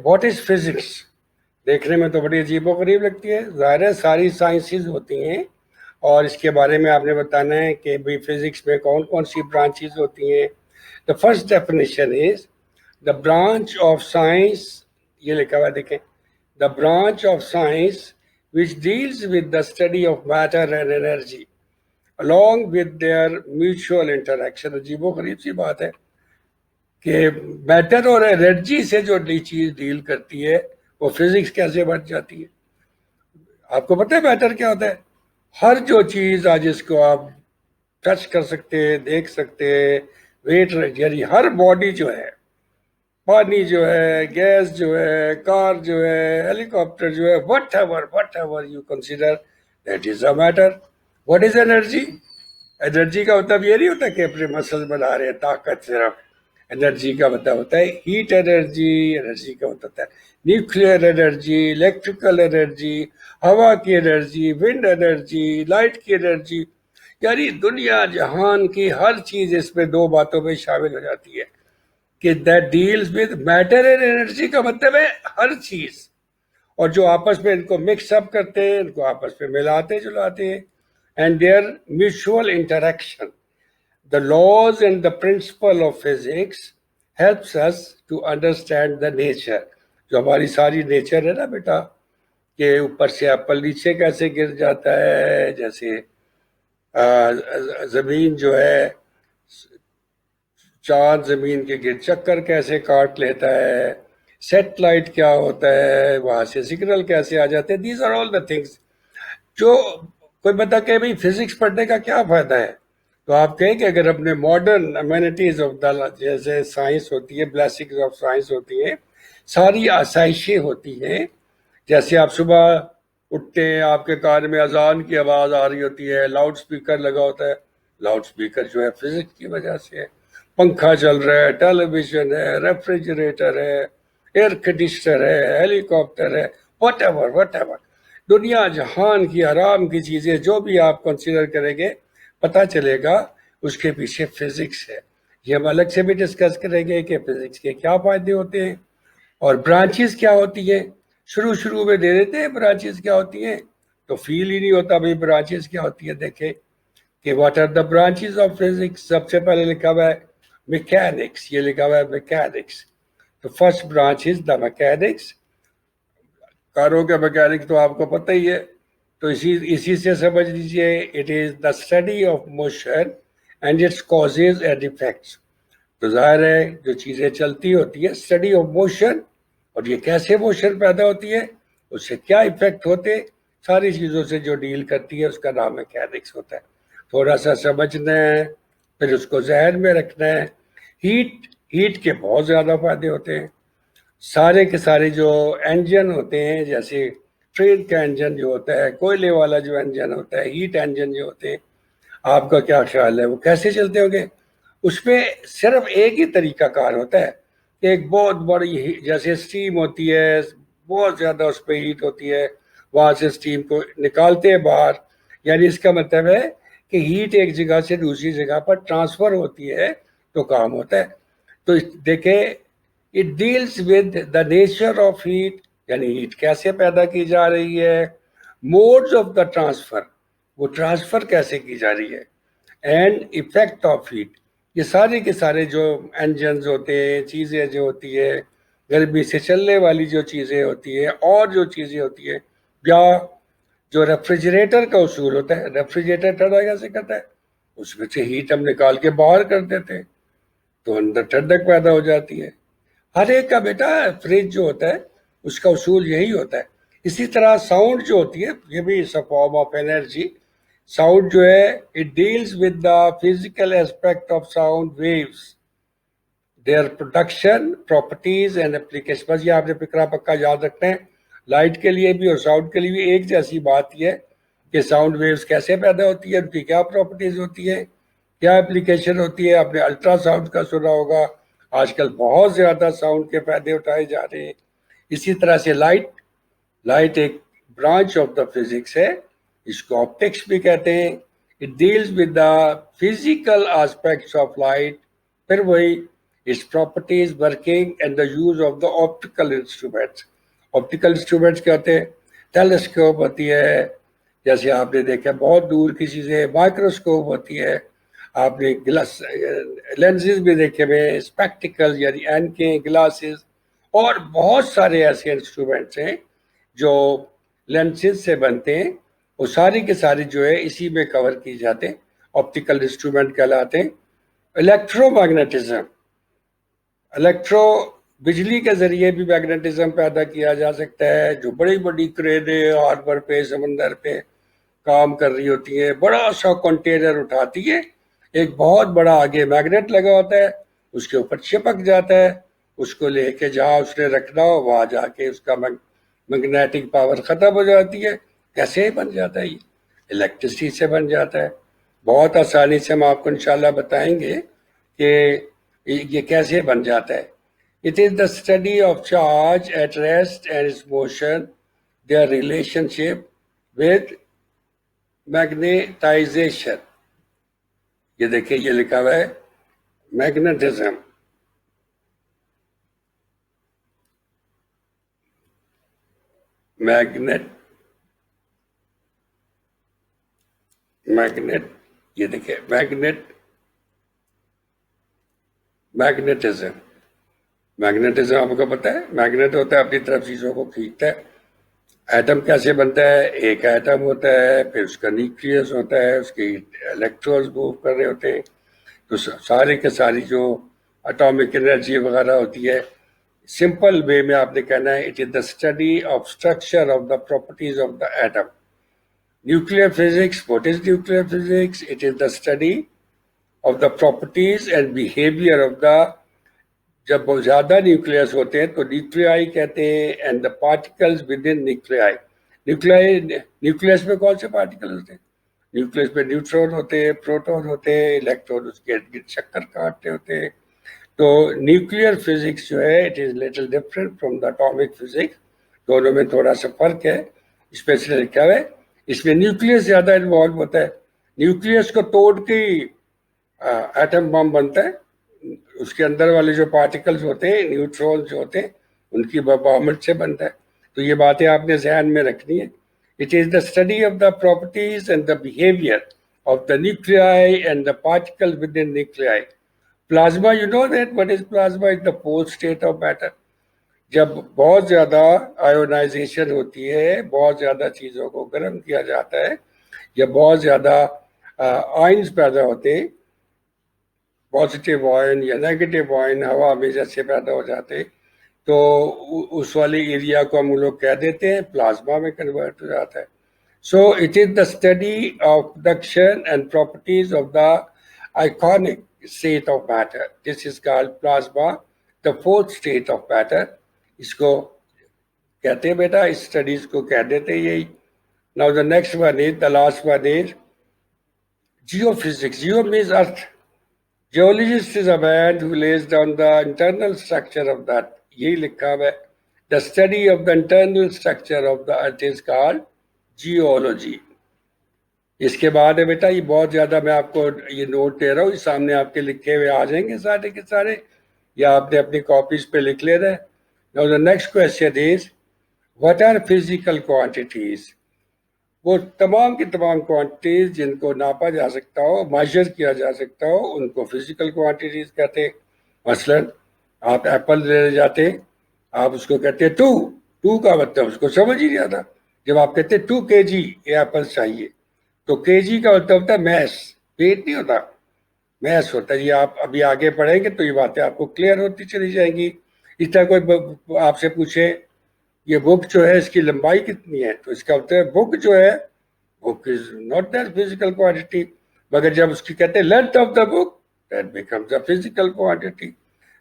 What is physics, देखने में तो बड़ी अजीबोगरीब लगती है। ज़ाहिर है सारी साइंसेस होती हैं और इसके बारे में आपने बताना है कि भाई फिजिक्स में कौन कौन सी ब्रांचेस होती हैं। The first definition is the branch of science, ये लिखा हुआ है देखें, the branch of science which deals with the study of matter and energy along with their mutual interaction। अजीबोगरीब सी बात है कि मैटर और एनर्जी से जो चीज डील करती है वो फिजिक्स कैसे बन जाती है। आपको पता है मैटर क्या होता है? हर जो चीज आज जिसको आप टच कर सकते हैं, देख सकते हैं, वेट, यानी हर बॉडी जो है, पानी जो है, गैस जो है, कार जो है, हेलीकॉप्टर जो है, what ever you consider that is a matter. What is energy? Energy का मतलब ये नहीं होता कि अपने मसल्स बना रहे हैं, ताकत सिर्फ। एनर्जी का मतलब होता है हीट एनर्जी, एनर्जी का मतलब होता है न्यूक्लियर एनर्जी, इलेक्ट्रिकल एनर्जी, हवा की एनर्जी, विंड एनर्जी, लाइट की एनर्जी, यानी दुनिया जहान की हर चीज इसमें दो बातों में शामिल हो जाती है कि that deals with matter and energy का मतलब है हर चीज, और जो आपस में इनको मिक्स अप करते हैं, इनको आपस में मिलाते जुलाते हैं, and their mutual interaction. The laws and the principle of physics helps us to understand the nature. जो हमारी सारी नेचर है ना बेटा, कि ऊपर से एप्पल नीचे कैसे गिर जाता है, जैसे जमीन जो है, चांद जमीन के गिर चक्कर कैसे काट लेता है, सेटेलाइट क्या होता है, वहां से सिग्नल कैसे आ जाते हैं, these are all the things. जो कोई बता के भाई फिजिक्स पढ़ने का क्या फायदा है, तो आप कहें कि अगर अपने मॉडर्न अमेनिटीज ऑफ द, जैसे साइंस होती है, ब्लेसिंग्स ऑफ साइंस होती है, सारी आसाइशें होती हैं। जैसे आप सुबह उठते हैं, आपके कान में अजान की आवाज़ आ रही होती है, लाउड स्पीकर लगा होता है, लाउड स्पीकर जो है फिजिक्स की वजह से है। पंखा चल रहा है, टेलीविजन है, रेफ्रिजरेटर है, एयर कंडीशनर है, हेलीकॉप्टर है, वट एवर दुनिया जहान की आराम की चीज़ें जो भी आप कंसीडर करेंगे, पता चलेगा उसके पीछे फिजिक्स है। ये हम अलग से भी डिस्कस करेंगे कि फिजिक्स के क्या फायदे होते हैं और ब्रांचेस क्या होती है। शुरू में दे देते हैं ब्रांचेस क्या होती हैं, तो फील ही नहीं होता भाई ब्रांचेस क्या होती है। देखे कि what are the branches of physics. सबसे पहले लिखा हुआ है मैकेनिक्स, ये लिखा हुआ है मैकेनिक्स। तो first branch is the mechanics. कारों का मैकेनिक तो आपको पता ही है, तो इसी से समझ लीजिए, it is the study of motion and its causes and effects. तो जाहिर है जो चीज़ें चलती होती है, स्टडी ऑफ मोशन, और ये कैसे मोशन पैदा होती है, उससे क्या इफेक्ट होते, सारी चीज़ों से जो डील करती है उसका नाम मैकेनिक्स होता है। थोड़ा सा समझना है, फिर उसको जहन में रखना है। हीट के बहुत ज़्यादा फायदे होते हैं। सारे के सारे जो इंजन होते हैं, जैसे ट्रेन का इंजन जो होता है, कोयले वाला जो इंजन होता है, हीट इंजन जो होते हैं, आपका क्या ख्याल है वो कैसे चलते होंगे? उसमें सिर्फ एक ही तरीका कार होता है, एक बहुत बड़ी जैसे स्टीम होती है, बहुत ज़्यादा उस पर हीट होती है, वहाँ से स्टीम को निकालते हैं बाहर, यानी इसका मतलब है कि हीट एक जगह से दूसरी जगह पर ट्रांसफ़र होती है तो काम होता है। तो देखें, it deals with the nature of heat, यानी हीट कैसे पैदा की जा रही है, मोड्स ऑफ द ट्रांसफ़र, वो ट्रांसफ़र कैसे की जा रही है, एंड इफेक्ट ऑफ हीट। ये सारे के सारे जो इंजन्स होते हैं, चीज़ें जो होती है, गर्मी से चलने वाली जो चीज़ें होती है, और जो चीज़ें होती है, या जो रेफ्रिजरेटर का उसूल होता है, रेफ्रिजरेटर ठंडा कैसे करता है, उसमें से हीट हम निकाल के बाहर कर देते हैं तो अंदर ठंडक पैदा हो जाती है। हर एक का बेटा फ्रिज जो होता है उसका उसूल यही होता है। इसी तरह साउंड जो होती है, ये भी is a form of energy. Sound जो है, it deals with the physical aspect of sound waves, their production, properties and application. बस ये आपने फिक्रा पक्का याद रखना है। लाइट के लिए भी और साउंड के लिए भी एक जैसी बात ही है कि साउंड वेव्स कैसे पैदा होती है, उनकी क्या प्रॉपर्टीज होती है, क्या एप्लीकेशन होती है। आपने अल्ट्रासाउंड का सुना होगा, आजकल बहुत ज़्यादा साउंड के फायदे उठाए जा रहे हैं। इसी तरह से लाइट एक ब्रांच ऑफ द फिजिक्स है, इसको ऑप्टिक्स भी कहते हैं। It deals with the physical aspects of light. फिर वही its properties, working and the use of the optical instruments. Optical instruments क्या होते हैं? टेलीस्कोप होती है, जैसे आपने देखा बहुत दूर की चीज़ें, माइक्रोस्कोप होती है, आपने ग्लास लेंसेज भी देखे हुए, स्पेक्टिकल यानी एनके ग्लासेस, और बहुत सारे ऐसे इंस्ट्रूमेंट्स हैं जो लेंसेज से बनते हैं, वो सारी के सारी जो है इसी में कवर की जाते हैं, ऑप्टिकल इंस्ट्रूमेंट कहलाते हैं। इलेक्ट्रोमैग्नेटिज्म, इलेक्ट्रो बिजली के जरिए भी मैग्नेटिज्म पैदा किया जा सकता है। जो बड़ी बड़ी क्रेनें हार्बर पे, समंदर पे काम कर रही होती है, बड़ा सा कंटेनर उठाती है, एक बहुत बड़ा आगे मैग्नेट लगा होता है, उसके ऊपर चिपक जाता है, उसको लेके जहाँ उसने रखना हो वहां जाके उसका मैग्नेटिक पावर खत्म हो जाती है। कैसे बन जाता है? ये इलेक्ट्रिसिटी से बन जाता है। बहुत आसानी से हम आपको इंशाल्लाह बताएंगे कि ये कैसे बन जाता है। It is the study of charge at rest and its motion, their relationship with magnetization. ये देखिए, ये लिखा हुआ है मैग्नेटिज्म। मैग्नेट, ये देखिए मैग्नेटिज्म। मैग्नेटिज्म आपको पता है, मैग्नेट होता है अपनी तरफ चीजों को खींचता है। एटम कैसे बनता है? एक एटम होता है, फिर उसका न्यूक्लियस होता है, उसके इलेक्ट्रॉन्स मूव कर रहे होते हैं, तो सारे के सारी जो एटॉमिक एनर्जी वगैरह होती है, सिंपल वे में आपने कहना है, it is the study of structure of the properties of the atom. Nuclear physics, what is nuclear physics? It is the study of the properties and behaviour of the, जब बहुत ज्यादा nucleus होते हैं तो न्यूक्लियाई कहते हैं, and the particles with in nuclei. Nucleus में कौन से पार्टिकल होते हैं? न्यूक्लियस में न्यूट्रॉन होते हैं, प्रोटॉन होते हैं, इलेक्ट्रॉन उसके इर्द गिर्द चक्कर काटते होते हैं। तो न्यूक्लियर फिजिक्स जो है, it is little different from the atomic physics, दोनों में थोड़ा सा फर्क है। स्पेशली लिखा हुआ है, इसमें न्यूक्लियस ज्यादा इन्वॉल्व होता है। न्यूक्लियस को तोड़ के एटम बम बनता है, उसके अंदर वाले जो पार्टिकल्स होते हैं, न्यूट्रॉन जो होते हैं, उनकी बॉम्बेट से बनता है। तो ये बातें आपने ध्यान में रखनी है। It is the study of the properties and the behaviour of the nuclei and the particle with in nuclei. Plasma, you know that what is plasma? Is the fourth state of matter. जब बहुत ज्यादा ionisation होती है, बहुत ज्यादा चीजों को गर्म किया जाता है, या बहुत ज्यादा आयंस पैदा होते हैं, पॉजिटिव आयन या नेगेटिव आयन हवा में जैसे पैदा हो जाते, तो उस वाले एरिया को हम लोग कह देते हैं प्लाज्मा में कन्वर्ट हो जाता है। So it is the study of production and properties of the iconic state of matter. This is called plasma, the fourth state of matter. इसको कहते हैं बेटा, इस स्टडीज को कह देते हैं यही। Now the next one is, the last one is geophysics. Jio means earth. Geologist is a man who lays down the internal structure of the earth. यही लिखा हुआ है, the study of the internal structure of the earth is called geology. इसके बाद है बेटा, ये बहुत ज्यादा मैं आपको ये नोट दे रहा हूँ, सामने आपके लिखे हुए आ जाएंगे सारे के सारे, या आपने अपनी कॉपीज पे लिख लेना है। Now the next question is, what are physical quantities? वो तमाम की तमाम क्वांटिटीज जिनको नापा जा सकता हो, मेजर किया जा सकता हो, उनको फिजिकल क्वांटिटीज कहते हैं। मसलन आप एप्पल ले जाते, आप उसको कहते हैं टू का मतलब उसको समझ ही नहीं आता। जब आप कहते 2 kg एप्पल चाहिए, तो केजी का मतलब होता है मैस, वेट नहीं होता, मैस होता है। ये आप अभी आगे पढ़ेंगे तो ये बातें आपको क्लियर होती चली जाएंगी। इस तरह कोई आपसे पूछे ये बुक जो है इसकी लंबाई कितनी है, तो इसका मतलब है बुक जो है, book is not that physical quantity. मगर जब उसकी कहते हैं length of the book, that becomes a physical quantity.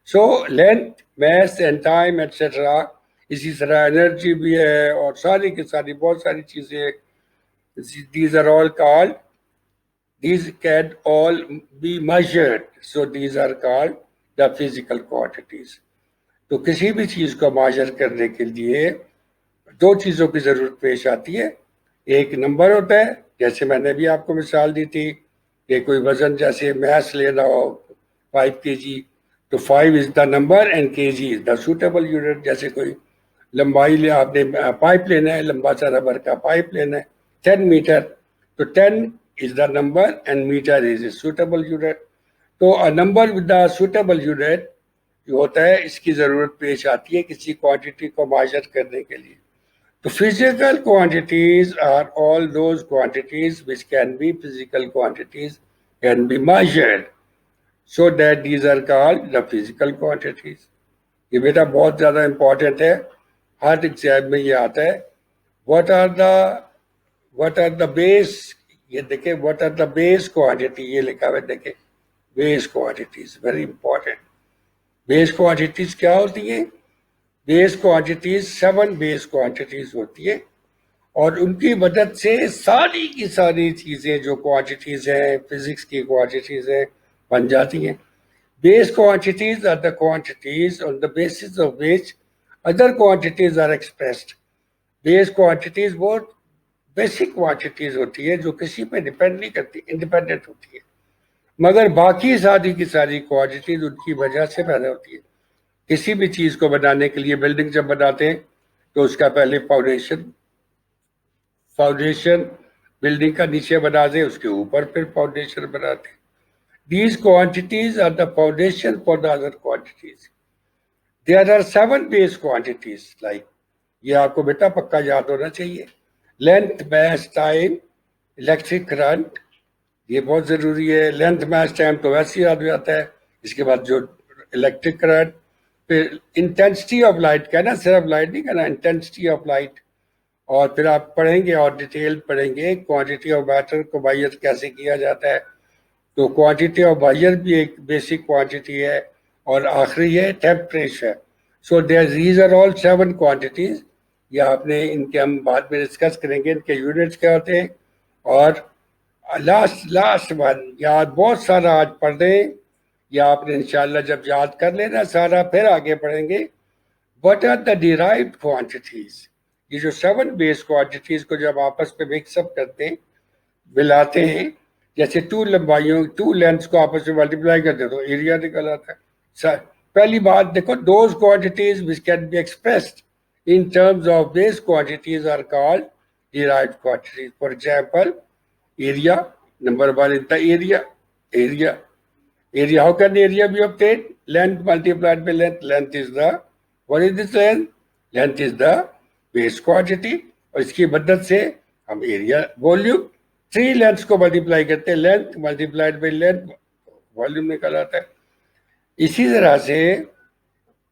So length, mass and time etcetera, इसी तरह एनर्जी भी है और सारी की सारी बहुत सारी चीजें, these are all called, these can all be measured, so these are called the physical quantities. तो किसी भी चीज को मेजर करने के लिए दो चीजों की जरूरत पेश आती है। एक नंबर होता है, जैसे मैंने भी आपको मिसाल दी थी कि कोई वजन जैसे मैस लेना हो 5 kg, تو 5 از دا نمبر اینڈ کے جی از دا سوٹیبل یونٹ. جیسے کوئی لمبائی لے آپ نے پائپ لینا ہے, لمبا سا ربر کا پائپ لینا ہے 10 میٹر, تو 10 is the number and metre is a suitable unit. تو number with the suitable unit جو ہوتا ہے اس کی ضرورت پیش آتی ہے کسی کوانٹٹی کو میجر کرنے کے لیے. تو physical quantities are all those quantities which can be physical quantities can be measured, so that these are called the physical quantities. یہ بیٹا بہت زیادہ امپورٹنٹ ہے, ہر ایگزام میں یہ آتا ہے. what are the base, یہ دیکھیں what are the base quantity, یہ لکھا ہوا ہے دیکھیں base quantities, very important. base quantities کیا ہوتی ہیں؟ بیس کوانٹیٹیز 7 بیس کوانٹیٹیز ہوتی ہے, اور ان کی مدد سے ساری کی ساری چیزیں جو کوانٹیٹیز ہیں فزکس کی کوانٹیٹیز ہیں بن جاتی ہیں. Base quantities are the quantities on the basis of which other quantities are expressed. Base quantities بہت بیسک کوانٹیٹیز ہوتی ہے جو کسی پہ ڈپینڈ نہیں کرتی, انڈیپینڈنٹ ہوتی ہے, مگر باقی ساری کی ساری کوانٹیٹیز ان کی وجہ سے پیدا ہوتی ہے. کسی بھی چیز کو بنانے کے لیے بلڈنگ جب بناتے ہیں تو اس کا پہلے فاؤنڈیشن بلڈنگ کا نیچے بنا دیں, اس کے اوپر پھر فاؤنڈیشن بناتے ہیں. These quantities are the foundation for the other quantities. There are 7 base quantities like, یہ آپ کو بیٹا پکا یاد ہونا چاہیے. Length, mass, time, electric current, یہ بہت ضروری ہے. لینتھ, میس, ٹائم تو ویسے ہی یاد ہو جاتا ہے, اس کے بعد جو الیکٹرک کرنٹ, پھر انٹینسٹی آف لائٹ کہنا, صرف لائٹ نہیں کہنا, انٹینسٹی آف لائٹ. اور پھر آپ پڑھیں گے اور ڈیٹیل پڑھیں گے کوانٹٹی آف میٹر کو میئر کیسے کیا جاتا ہے. تو کوانٹٹی آف میئر بھی ایک بیسک کوانٹٹی ہے, اور آخری ہے temperature. So these are all 7 quantities. یہ آپ نے ان کے ہم بعد میں ڈسکس کریں گے ان کے یونٹس کیا ہوتے ہیں. اور لاسٹ ون یاد بہت سارا آج پڑھ دیں, یا آپ نے انشاءاللہ جب یاد کر لینا سارا پھر آگے پڑھیں گے. What are the derived quantities. یہ جو 7 بیس کوانٹیٹیز کو جب آپس میں مکس اپ کرتے ہیں, ملاتے ہیں, جیسے 2 لمبائیوں 2 لینتھس کو آپس میں ملٹیپلائی کرتے تو ایریا نکل آتا ہے. پہلی بات دیکھو, those quantities which can be expressed in terms of base quantities are called derived quantities. For example, area, number 1 is the area. Area, how can the area be obtained? Length multiplied by length. Length is the, what is this length? Length is the base quantity. اور اس کی مدد سے ہم area, volume 3 lengths کو multiply کرتے ہیں, length multiplied by length volume نکل آتا ہے. اسی طرح سے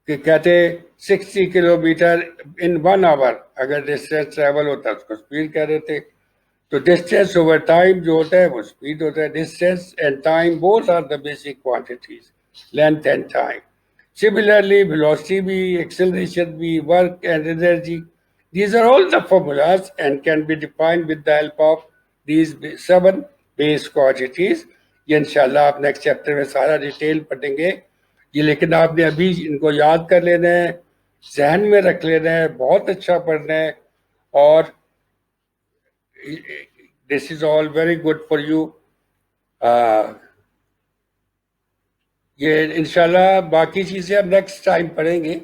کہ کہتے 60 کلومیٹر ان 1 آور اگر ڈسٹینس ٹریول ہوتا ہے اس کو اسپیڈ کہہ رہے تھے. تو ڈسٹینس اوور ٹائم جو ہوتا ہے وہ اسپیڈ ہوتا ہے. Distance and time both are the basic quantities, length and time. Similarly velocity بھی, ایکسلریشن بھی, work and energy, these are all the formulas and can be defined with the help of these 7 base quantities. یہ انشاءاللہ آپ next chapter میں سارا detail پڑھیں گے یہ, لیکن آپ نے ابھی ان کو یاد کر لینا ہے, ذہن میں رکھ لینا ہے, بہت اچھا پڑھنا ہے. اور this is all very good for you. یہ انشاءاللہ باقی چیزیں ہم نیکسٹ ٹائم پڑھیں گے.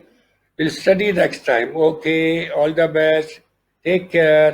we'll study next time. Okay, all the best. Take care.